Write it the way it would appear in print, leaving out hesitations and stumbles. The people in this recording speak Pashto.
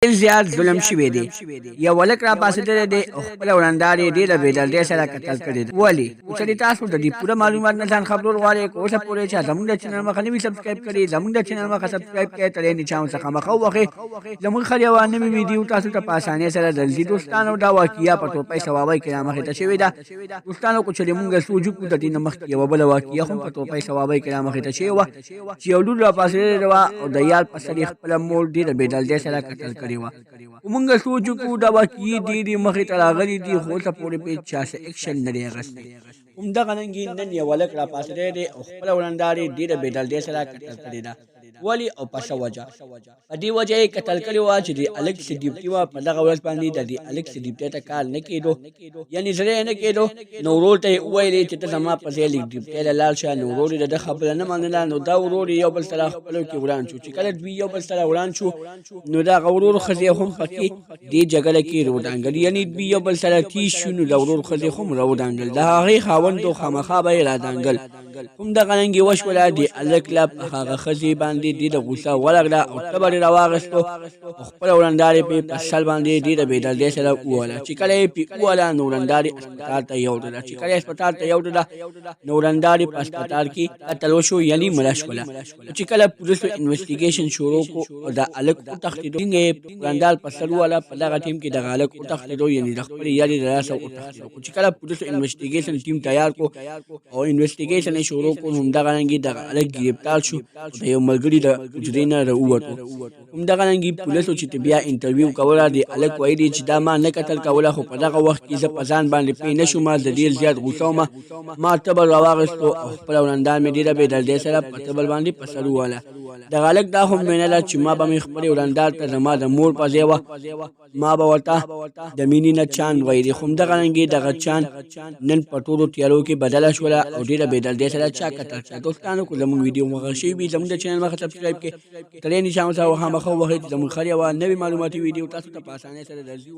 زیات ظلم شوی دی. یو ولک را پاسېدلی دی او خپله وړاندار یې ډېره بېدردۍ سره قتل کړی دی. ولې؟ چې تاسو د دې پوره معلومات نه ځان خبرول غواړئ که اوسه پورې چا زموږ د چینل مخه نه وي سبسکرایب کړي زموږ د چینل مخه سبسکرایب کړئ تر یې نشان څخه مخه ووهئ. زموږ هر یوه نوې ویډیو تاسو ته په اسانۍ سره درځي. دوستانو دا واقعه په ټوپۍ سوابۍ کې رامخې ته شوې ده. دوستانو که چېرې مونږ سوچ وکړو د دې نه مخکې یوه بله واقعه هم په ټوپۍ سوابۍ کې رامخې ته شوې وه چې یو لور را پاسېدلې وه او د یار په سر یې خپله مور ډېره بېدردۍ سره قتل کړې وه. مونږ سوچ وکړو دا واقعې ډېرې مخې ته راغلي دي خو اوسه پورې پرې چا څه اکشن نه دی اخیستی. همدغه رنګې نن یو هلک را پاسېدلی دی او خپله وړاندار یې ډېره بېدردۍ سره قتل کړې ده. ولې او په څه وجه؟ په دې وجه یې قتل کړې وه چې د هلک چې ډیوټي وه په دغه ورځ باندې د دې هلک چې ډیوټۍ ته کار نه کېدو یعنې زړه یې نه کېدو. نو ورور ته یې وویلې چې ته زما په ځای لږ ډیوټۍ ته لاړ شه. نو ورور یې د ده خبره نه منله. نو دا ورور یې یو بل سره خپلو کې وران شو. چې کله دوی یو بل سره وران شو نو دغه ورور ښځې هم پکې دې جګړه کې راودانګل. یعنې دوی یو بل سره تیز شو نو د ورور ښځې هم راودانګل. د هغې خاوند خامخا به یې رادانګل. همدغه رنګې وشوله د هلک له هغه ښځې باندې ډېره غوسه ورغله او تبر یې راواغېستو او خپله وړاندار یې پرې په سر باندې ډېره بېدردۍ سره ووهله. چې کله یې پرې ووهله نو وړاندار یې اسپتال ته یوړله. چې کله یې اسپتال ته یوړله نو وړاندار یې په اسپتال کې قتل وشو یعنې مړه شوله. چې کله پولیسو انویسټیګیشن شروع کړو او د هلک وتښتېدو څنګه یې وړاندار په سر ووهله په دغه ټیم کې دغه هلک وتښتېدو یعنې د خپلې یارې د لاسه وتښتېدو. چې کله پولیسو انویسټیګیشن ټیم تیار کړو او انویسټیګیشن یې شروع کړو نو همدغه رنګې دغه هلک ګرفتار شو او د یو ملګري د حجرې نه راووتو. همدغه رنګې پولیسو چې بیا انټرویو کوله د هلک ویلي چې دا ما نه قتل کوله خو په دغه وخت کې زه په ځان باندې پوه نه شوم زه ډېر زیات غوسه وم ما تبر راواغېستو او خپله وړاندار مې ډېره بېدردۍ سره په تبر باندې په سر ووهله. دغه هلک دا هم ویله چې ما به مې خپلې وړاندار ته زما د مور په ځای وه ما به ورته د مینې نه چاند ویلې. خو همدغه رنګې دغه چاند نن په ټولو تیارو کې بدله شوله او ډېره بېدردۍ سره چا قتل کړه. دوستانو که زموږ ویډیو مغه شوي وي زموږ د چینل مخه سبسکرایب کړئ تر یې نشان ورسره خامخا ووهئ چې زموږ هر یوه نوې معلوماتي ویډیو تاسو ته په اسانۍ سره درځي.